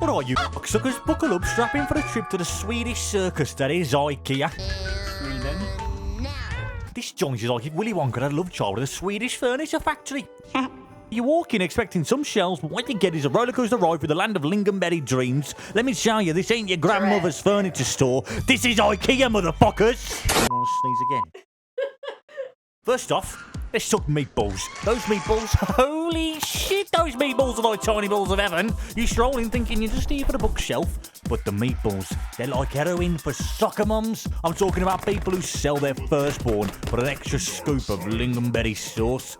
Alright, you suckers, buckle up, strap in for a trip to the Swedish circus that is Ikea. Sweden. This joint is like if Willy Wonka had a love child with a Swedish furniture factory. You walk in expecting some shells, but what you get is a rollercoaster ride through the land of lingonberry dreams. Let me tell you, this ain't your grandmother's furniture store. This is Ikea, motherfuckers! I want to sneeze again. First off, let's talk meatballs. Those meatballs, holy shit, those meatballs are like tiny balls of heaven. You stroll in thinking you're just here for the bookshelf, but the meatballs, they're like heroin for soccer mums. I'm talking about people who sell their firstborn for an extra scoop of lingonberry sauce.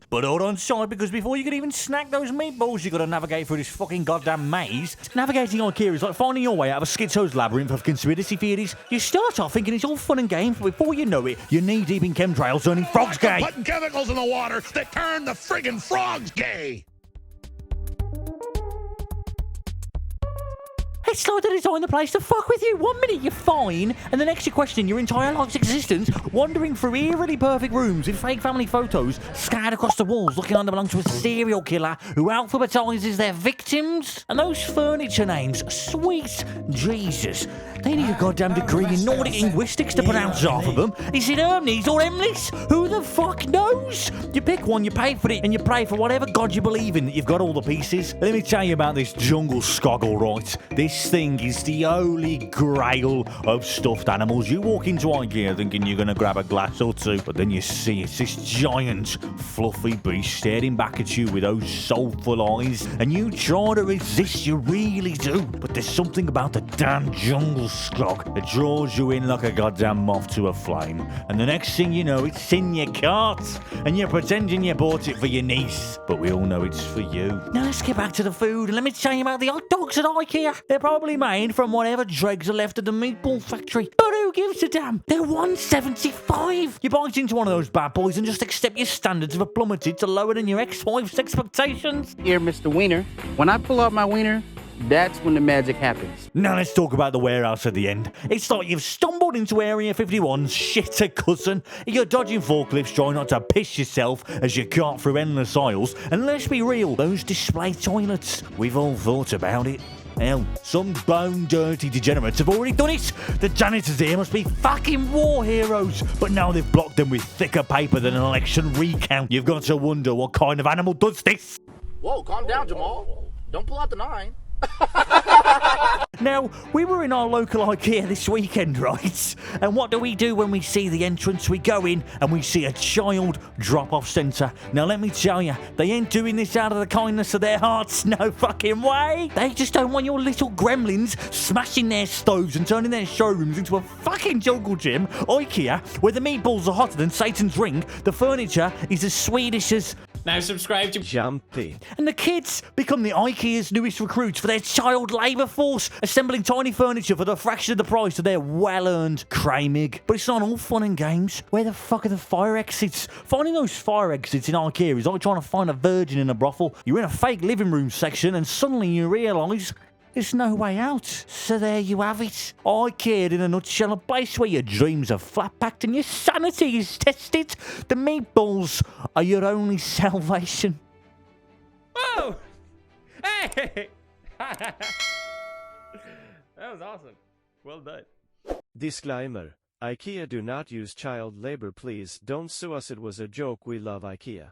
But hold on tight, because before you can even snack those meatballs, you got to navigate through this fucking goddamn maze. Navigating Ikea is like finding your way out of a schizo's labyrinth of conspiracy theories. You start off thinking it's all fun and games, but before you know it, you're knee deep in chemtrails turning frogs gay. Putting chemicals in the water that turn the friggin' frogs gay. It's like they designed the place to fuck with you. 1 minute you're fine, and the next you're questioning your entire life's existence, wandering through eerily perfect rooms with fake family photos scattered across the walls looking like they belong to a serial killer who alphabetizes their victims. And those furniture names, sweet Jesus, they need a goddamn degree in Nordic linguistics to pronounce half of them. Is it Hermes or Emlis? Who the fuck knows? You pick one, you pay for it, and you pray for whatever god you believe in that you've got all the pieces. Let me tell you about this JUNGELSKOG, alright? This thing is the holy grail of stuffed animals. You walk into Ikea thinking you're going to grab a glass or two, but then you see it's this giant, fluffy beast staring back at you with those soulful eyes, and you try to resist, you really do. But there's something about the damn JUNGELSKOG that draws you in like a goddamn moth to a flame. And the next thing you know, it's in your cart, and you're pretending you bought it for your niece, but we all know it's for you. Now let's get back to the food, and let me tell you about the hot dogs at Ikea. They're probably made from whatever dregs are left at the meatball factory. But who gives a damn? They're $1.75. You bite into one of those bad boys and just accept your standards have plummeted to lower than your ex-wife's expectations. Here, Mr. Wiener. When I pull out my wiener, that's when the magic happens. Now let's talk about the warehouse at the end. It's like you've stumbled into Area 51's shitter cousin. You're dodging forklifts, trying not to piss yourself as you cart through endless aisles. And let's be real, those display toilets, we've all thought about it. Hell, some bone-dirty degenerates have already done it. The janitors here must be fucking war heroes. But now they've blocked them with thicker paper than an election recount. You've got to wonder what kind of animal does this. Whoa, calm down, Jamal. Don't pull out the 9. Now, we were in our local Ikea this weekend, right? And what do we do when we see the entrance? We go in and we see a child drop-off centre. Now, let me tell you, they ain't doing this out of the kindness of their hearts. No fucking way. They just don't want your little gremlins smashing their stoves and turning their showrooms into a fucking jungle gym. Ikea, where the meatballs are hotter than Satan's ring, the furniture is as Swedish as... Now subscribe to Jumpy. And the kids become the IKEA's newest recruits for their child labour force, assembling tiny furniture for the fraction of the price of their well-earned Kramig. But it's not all fun and games. Where the fuck are the fire exits? Finding those fire exits in IKEA is like trying to find a virgin in a brothel. You're in a fake living room section and suddenly you realise there's no way out. So there you have it. Ikea in a nutshell, a place where your dreams are flat-packed and your sanity is tested. The meatballs are your only salvation. Whoa! Hey! That was awesome. Well done. Disclaimer. IKEA do not use child labor. Please don't sue us. It was a joke. We love IKEA.